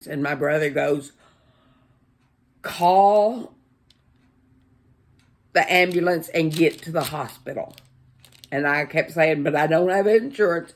And my brother goes, call the ambulance and get to the hospital. And I kept saying, but I don't have insurance.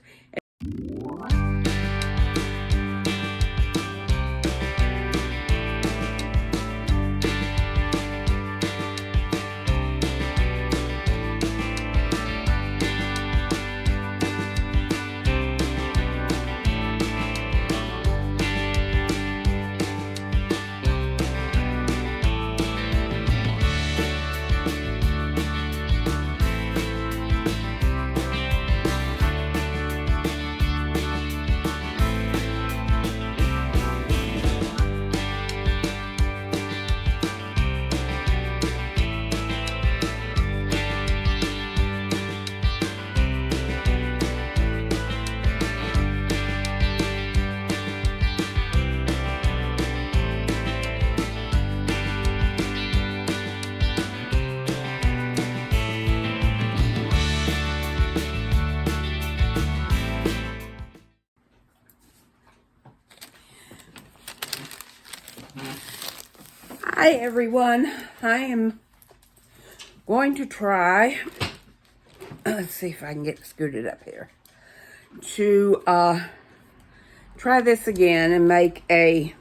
Hi everyone, I am going to try, let's see if I can get scooted up here, to try this again and make a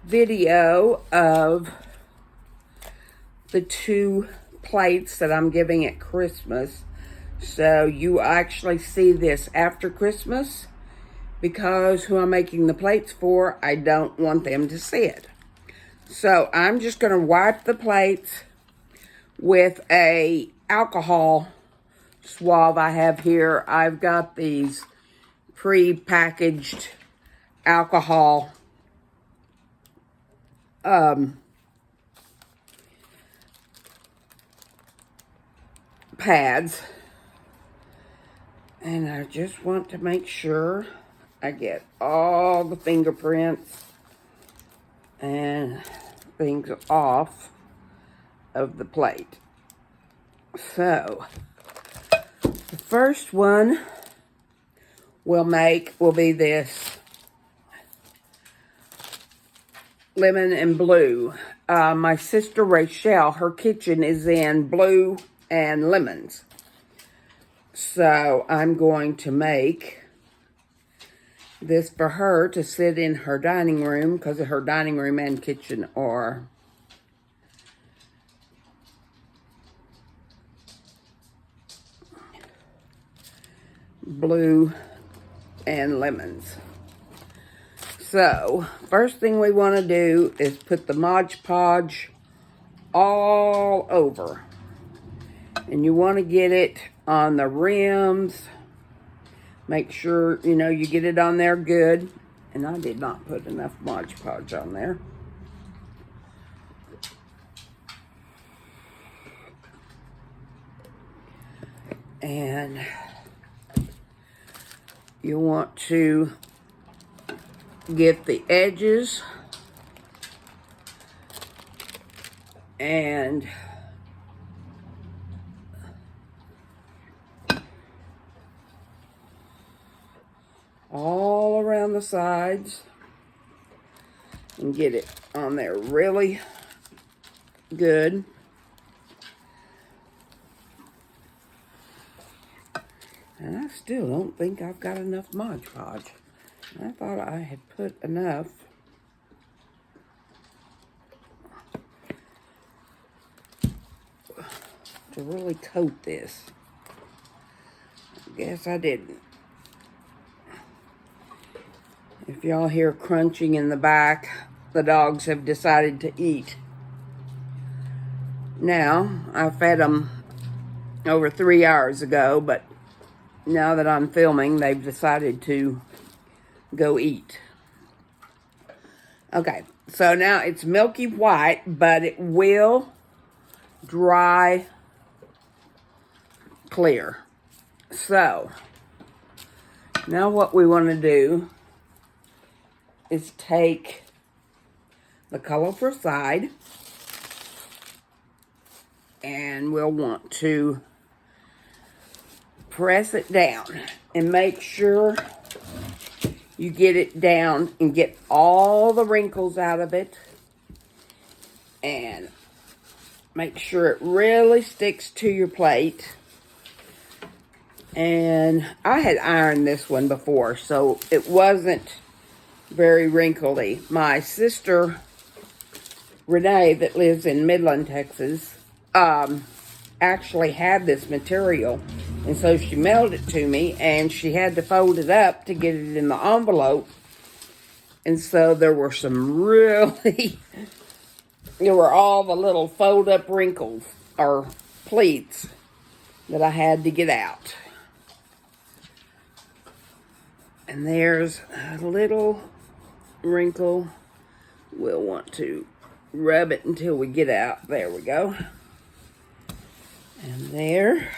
video of the 2 plates that I'm giving at Christmas. So you actually see this after Christmas, because who I'm making the plates for, I don't want them to see it. So I'm just going to wipe the plates with a alcohol swab I have here. I've got these pre-packaged alcohol pads. And I just want to make sure I get all the fingerprints and things off of the plate. So, the first one we'll make will be this lemon and blue. My sister Rachel, her kitchen is in blue and lemons. So, I'm going to make this for her to sit in her dining room, because her dining room and kitchen are blue and lemons. So, first thing we want to do is put the Mod Podge all over. And you want to get it on the rims. Make sure, you know, you get it on there good. And I did not put enough Mod Podge on there. And you want to get the edges and all around the sides and get it on there really good. And I still don't think I've got enough Mod Podge. I thought I had put enough. To really coat this. I guess I didn't. If y'all hear crunching in the back, the dogs have decided to eat. Now, I fed them over 3 hours ago, but now that I'm filming, they've decided to go eat. Okay, so now it's milky white, but it will dry clear. So, now what we want to do is take the colorful side, and we'll want to press it down and make sure you get it down and get all the wrinkles out of it. And make sure it really sticks to your plate. And I had ironed this one before, so it wasn't very wrinkly. My sister, Renee, that lives in Midland, Texas, actually had this material. And so she mailed it to me, and she had to fold it up to get it in the envelope. And so there were some really, there were all the little fold-up wrinkles, or pleats, that I had to get out. And there's a little wrinkle. We'll want to rub it until we get out. There we go. And there.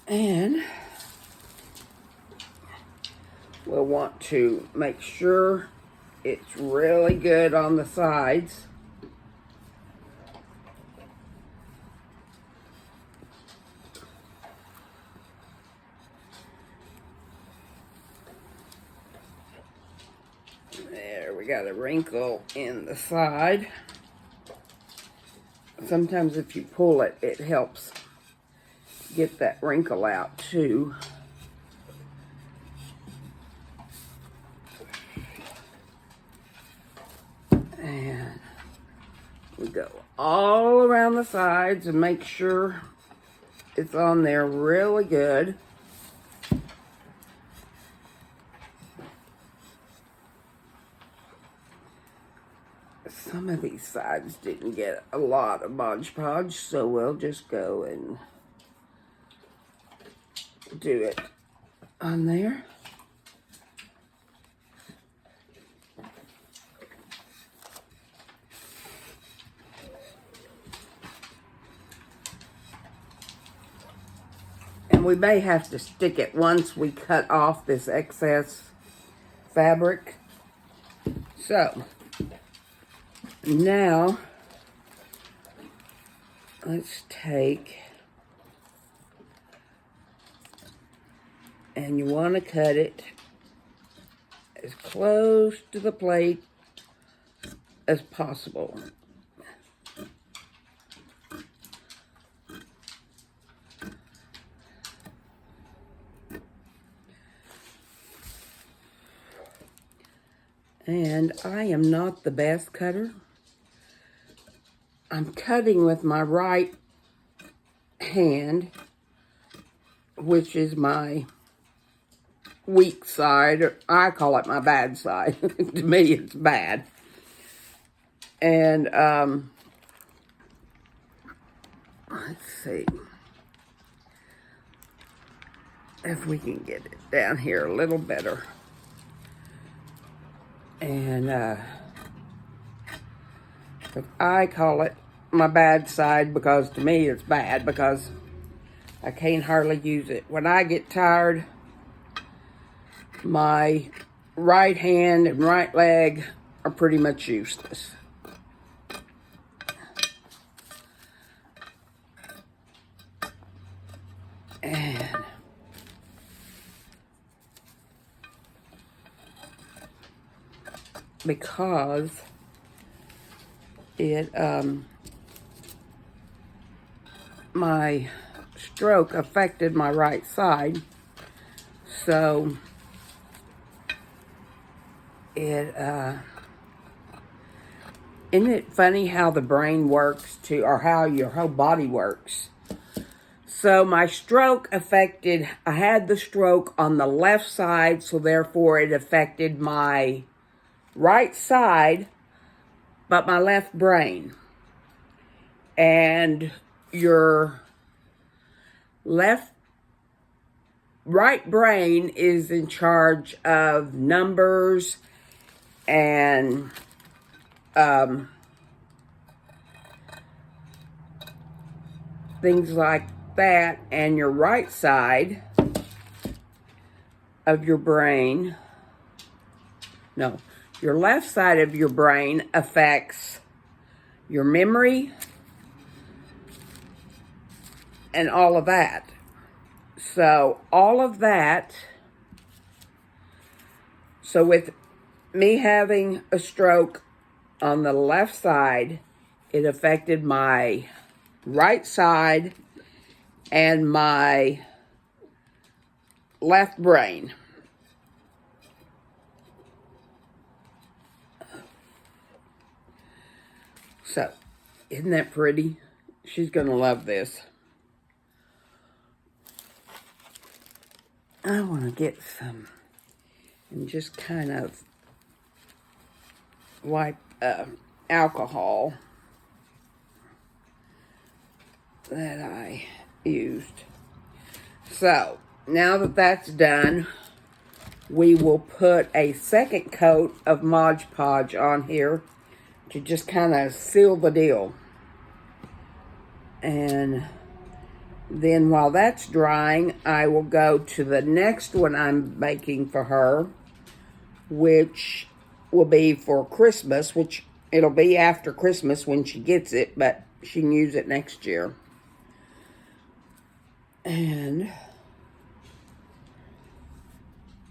And we'll want to make sure it's really good on the sides. There, we got a wrinkle in the side. Sometimes if you pull it, it helps get that wrinkle out too. And we go all around the sides and make sure it's on there really good. Some of these sides didn't get a lot of Mod Podge, so we'll just go and do it on there. And we may have to stick it once we cut off this excess fabric. So now, let's take, and you want to cut it as close to the plate as possible. And I am not the best cutter. I'm cutting with my right hand, which is my weak side. Or I call it my bad side. To me, it's bad. And let's see if we can get it down here a little better. And I call it my bad side because to me it's bad because I can't hardly use it. When I get tired, my right hand and right leg are pretty much useless. And because it, my stroke affected my right side, so it, isn't it funny how the brain works too, or how your whole body works? So my stroke affected, I had the stroke on the left side, so therefore it affected my right side, but my left brain. And your right brain is in charge of numbers and things like that, and your right side of your brain, no, your left side of your brain affects your memory and all of that. So all of that, so with me having a stroke on the left side, it affected my right side and my left brain. So, isn't that pretty? She's going to love this. I want to get some and just kind of wipe alcohol that I used. So, now that that's done, we will put a second coat of Mod Podge on here to just kind of seal the deal. And then while that's drying, I will go to the next one I'm making for her, which will be for Christmas, which it'll be after Christmas when she gets it, but she can use it next year. And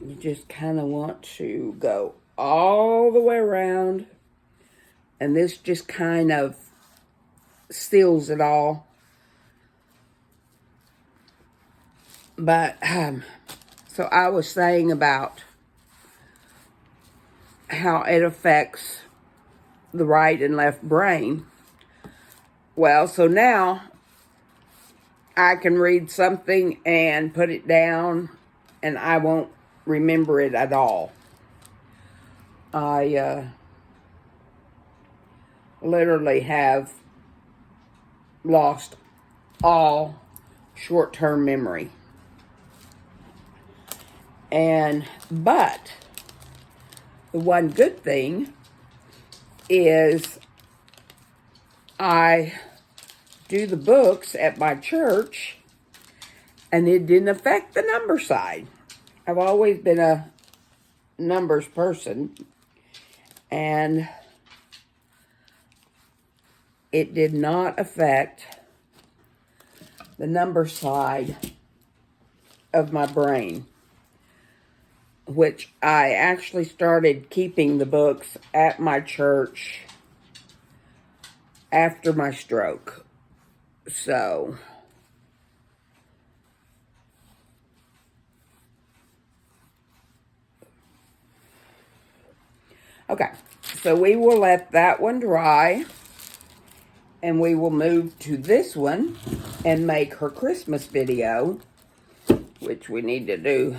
you just kind of want to go all the way around, and this just kind of seals it all. But, so I was saying about how it affects the right and left brain. Well, so now I can read something and put it down, and I won't remember it at all. I literally have lost all short-term memory. But the one good thing is I do the books at my church, and it didn't affect the number side. I've always been a numbers person, and it did not affect the number side of my brain, which I actually started keeping the books at my church after my stroke. So, okay, so we will let that one dry, and we will move to this one and make her Christmas video, which we need to do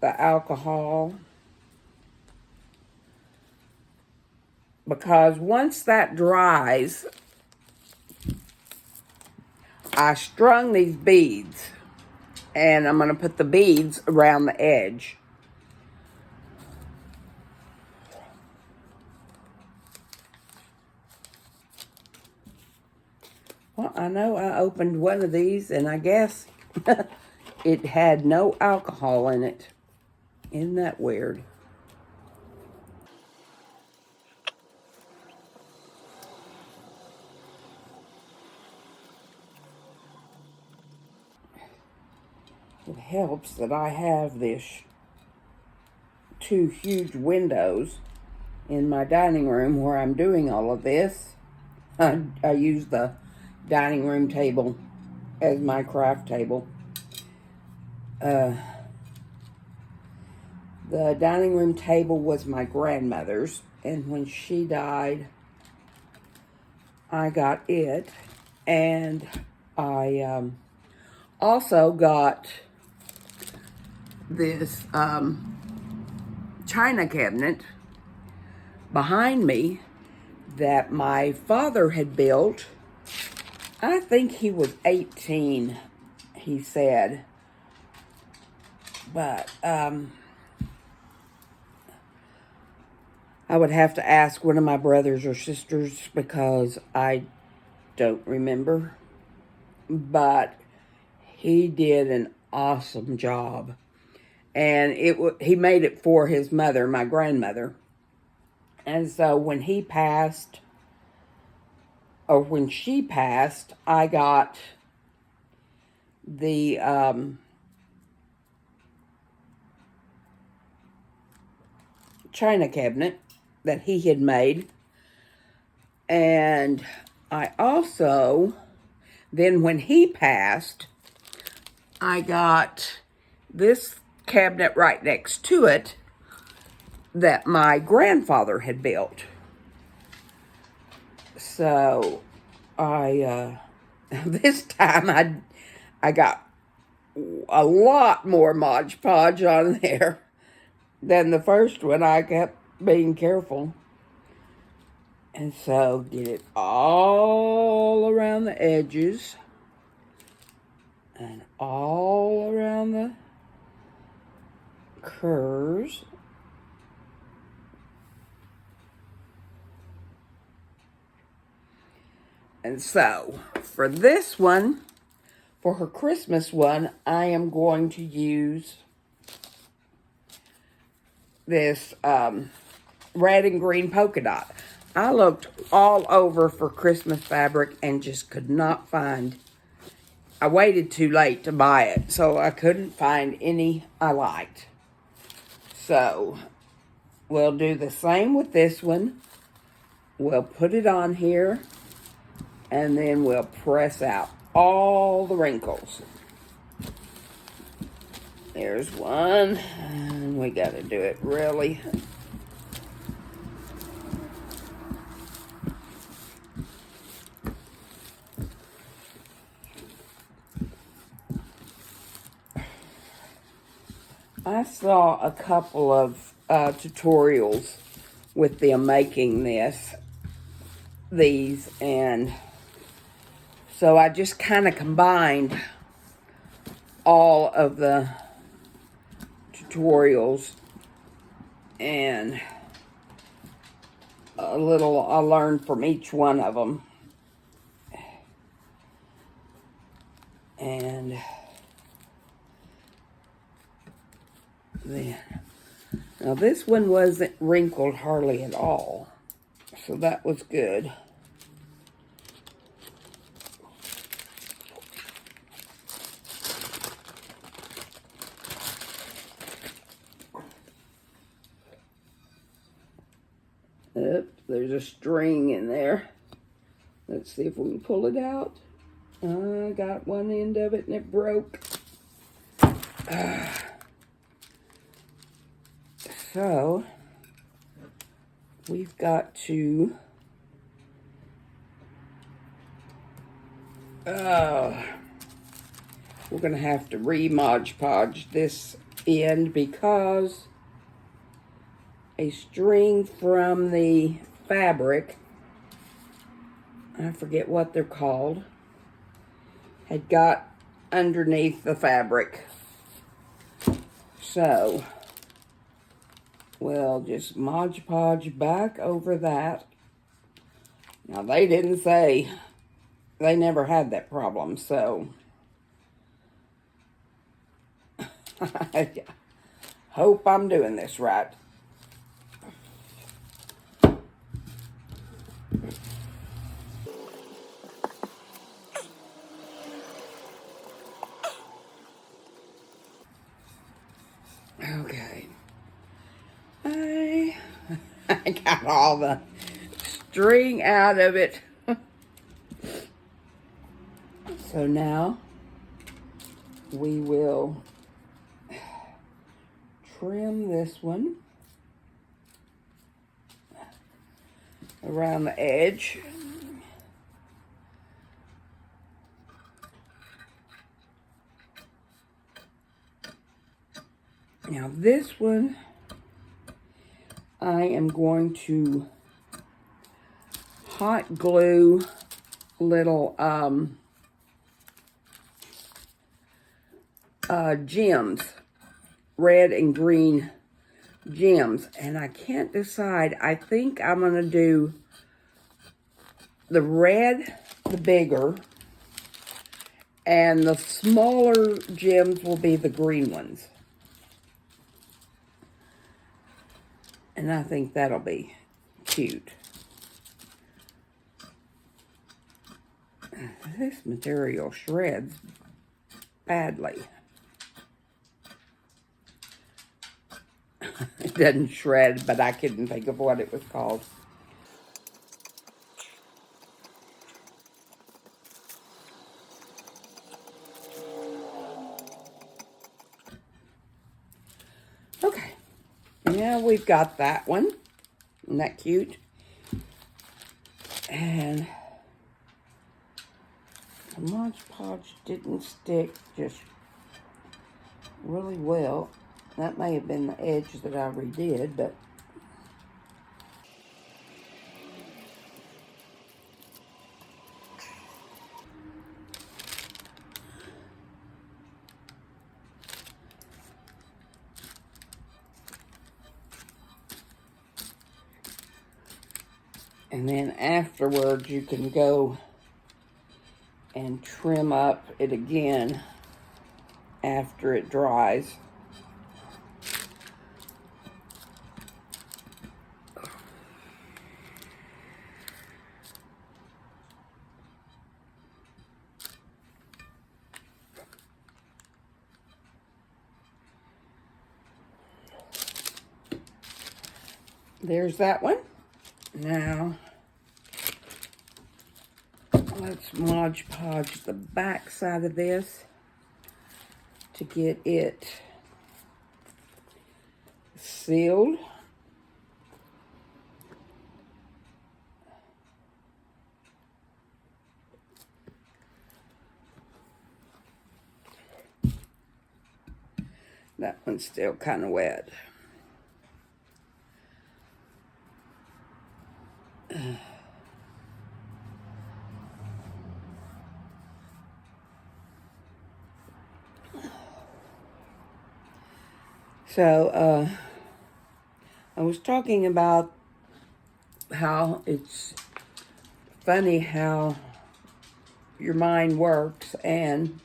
the alcohol, because once that dries, I strung these beads, and I'm going to put the beads around the edge. Well, I know I opened one of these, and I guess it had no alcohol in it. Isn't that weird? It helps that I have this two huge windows in my dining room where I'm doing all of this. I use the dining room table as my craft table. The dining room table was my grandmother's, and when she died, I got it, and I also got this china cabinet behind me that my father had built. I think he was 18, he said. But I would have to ask one of my brothers or sisters because I don't remember. But he did an awesome job. And he made it for his mother, my grandmother. And so when he passed, or when she passed, I got the china cabinet that he had made. And I also, then when he passed, I got this cabinet right next to it that my grandfather had built. So this time I got a lot more Mod Podge on there than the first one. I kept being careful. And so get it all around the edges and all around the curves. And so for this one, for her Christmas one, I am going to use this red and green polka dot. I looked all over for Christmas fabric and just could not find. I waited too late to buy it, so I couldn't find any I liked. So we'll do the same with this one. We'll put it on here, and then we'll press out all the wrinkles. There's one, and we got to do it really. I saw a couple of tutorials with them making these, and so I just kind of combined all of the tutorials and a little I learned from each one of them. And then, now this one wasn't wrinkled hardly at all, so that was good. Oops, there's a string in there. Let's see if we can pull it out. I got one end of it and it broke. So, we've got to we're going to have to re-Mod Podge this end because a string from the fabric, I forget what they're called, had got underneath the fabric. So we'll just Mod Podge back over that. Now they didn't say, they never had that problem, so I hope I'm doing this right. Okay. I got all the string out of it. So now we will trim this one around the edge. Now this one, I am going to hot glue little gems, red and green gems, and I can't decide. I think I'm going to do the red, the bigger, and the smaller gems will be the green ones. And I think that'll be cute. This material shreds badly. it doesn't shred, but I couldn't think of what it was called. Okay, now we've got that one. Isn't that cute? And the Mod Podge didn't stick just really well. That may have been the edge that I redid, but and then afterwards you can go and trim up it again after it dries. There's that one. Now, let's Mod Podge the back side of this to get it sealed. That one's still kind of wet. So, I was talking about how it's funny how your mind works, and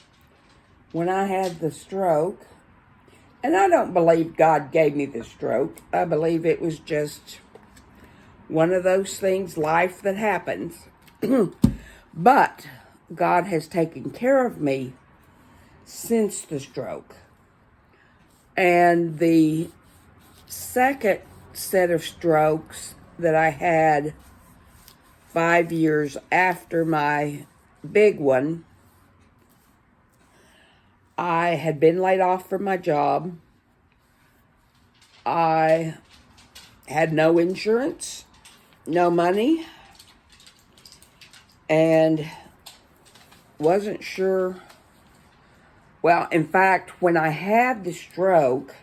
when I had the stroke, and I don't believe God gave me the stroke, I believe it was just one of those things, life that happens, but God has taken care of me since the stroke. And the second set of strokes that I had 5 years after my big one, I had been laid off from my job. I had no insurance, no money, and wasn't sure. Well, in fact, when I had the stroke,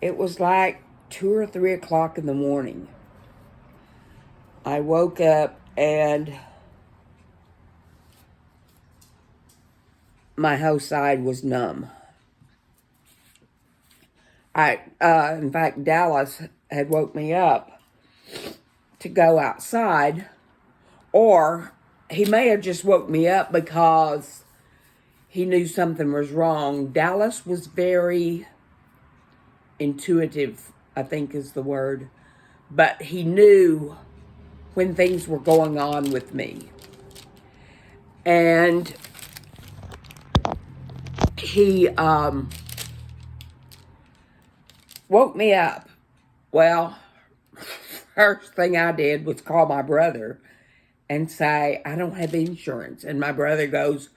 it was like 2 or 3 o'clock in the morning. I woke up and my whole side was numb. In fact, Dallas had woke me up to go outside, or he may have just woke me up because he knew something was wrong. Dallas was very intuitive, I think is the word, but he knew when things were going on with me. And he woke me up. Well, first thing I did was call my brother and say, I don't have insurance. And my brother goes,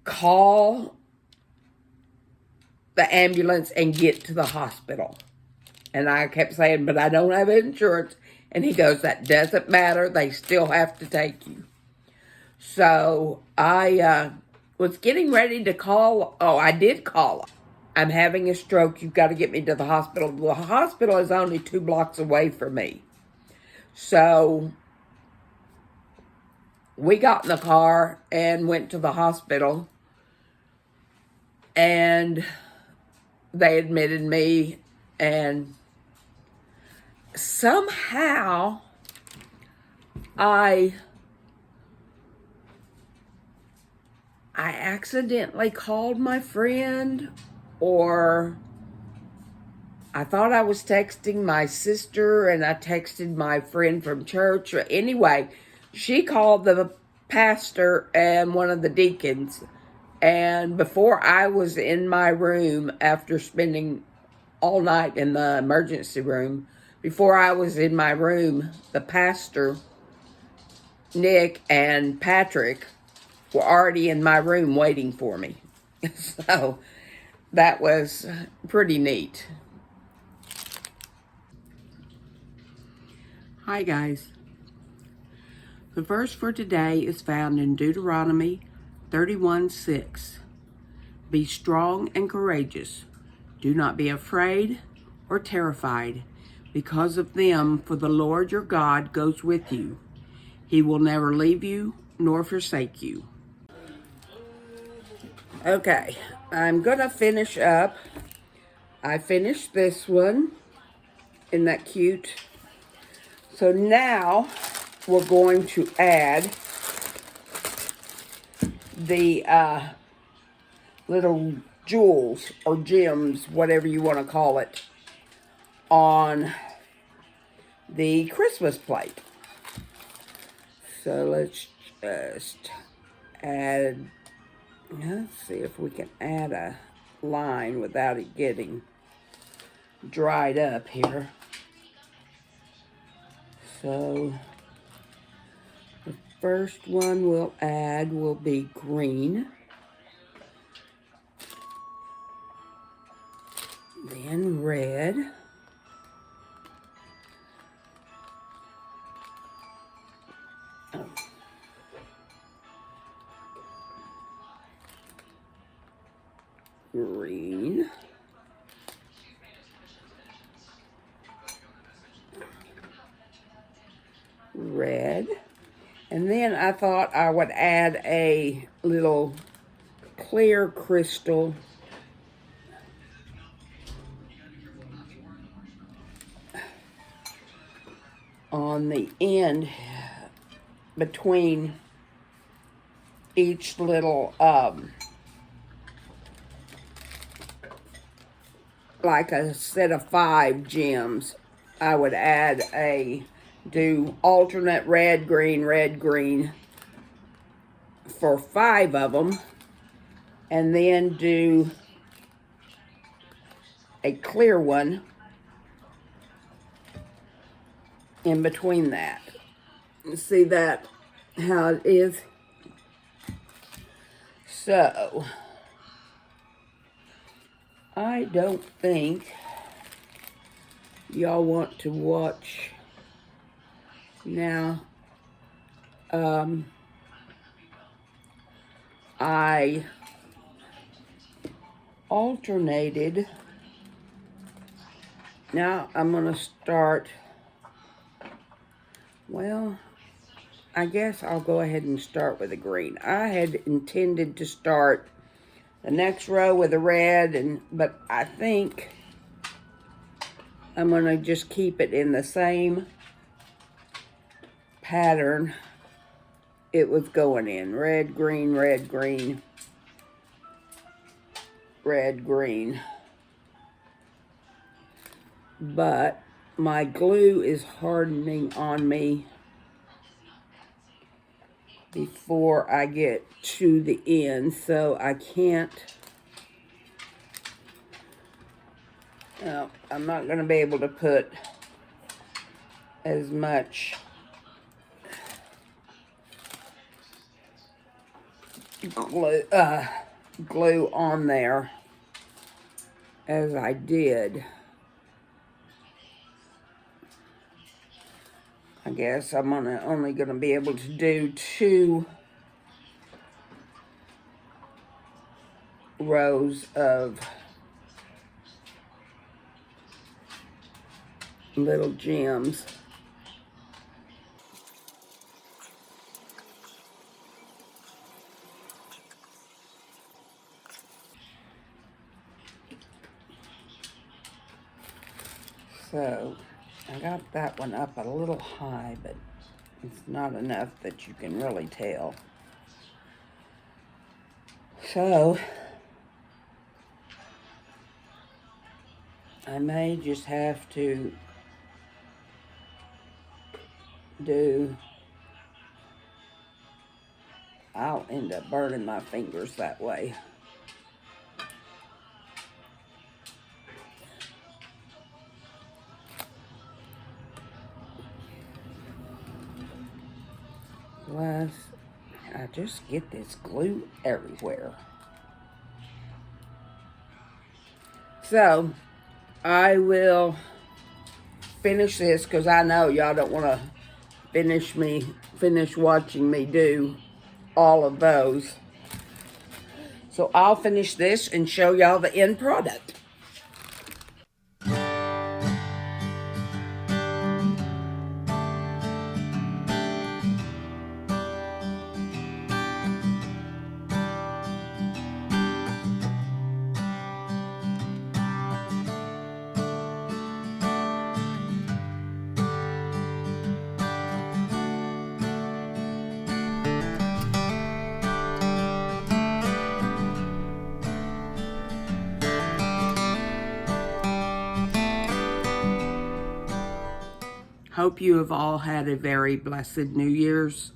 call the ambulance and get to the hospital. And I kept saying, but I don't have insurance. And he goes, that doesn't matter. They still have to take you. So I was getting ready to call. Oh, I did call. I'm having a stroke. You've got to get me to the hospital. The hospital is only 2 blocks away from me. So we got in the car and went to the hospital. And they admitted me, and somehow I accidentally called my friend, or I thought I was texting my sister and I texted my friend from church. Anyway, she called the pastor and one of the deacons. And before I was in my room after spending all night in the emergency room. Before I was in my room, the pastor, Nick, and Patrick were already in my room waiting for me. So that was pretty neat. Hi guys. The verse for today is found in Deuteronomy 31:6. Be strong and courageous. Do not be afraid or terrified because of them, for the Lord your God goes with you. He will never leave you nor forsake you. Okay, I'm going to finish up. I finished this one. Isn't that cute? So now we're going to add the little jewels or gems, whatever you want to call it, on the Christmas plate. So let's just add, let's see if we can add a line without it getting dried up here. So the first one we'll add will be green. Then red. Oh. Green. Red. And then I thought I would add a little clear crystal on the end between each little, like a set of 5 gems. I would add do alternate red, green for 5 of them, and then do a clear one in between that. See that, how it is? So, I don't think y'all want to watch now. I alternated. Now I'm going to start, well, I guess I'll go ahead and start with the green. I had intended to start the next row with the red, but I think I'm going to just keep it in the same pattern it was going in. Red, green, red, green, red, green. But my glue is hardening on me before I get to the end, so I can't, I'm not going to be able to put as much glue on there as I did. I guess I'm only going to be able to do 2 rows of little gems. So I got that one up a little high, but it's not enough that you can really tell. So I may just have to I'll end up burning my fingers that way. Plus, I just get this glue everywhere. So, I will finish this because I know y'all don't want to finish watching me do all of those. So I'll finish this and show y'all the end product. Hope you have all had a very blessed New Year's,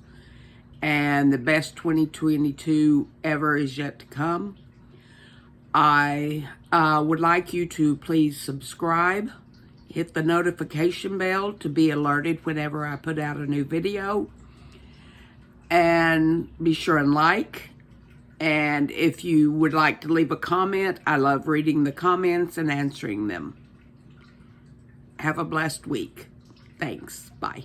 and the best 2022 ever is yet to come. I would like you to please subscribe, hit the notification bell to be alerted whenever I put out a new video, and be sure and like. And if you would like to leave a comment, I love reading the comments and answering them. Have a blessed week. Thanks. Bye.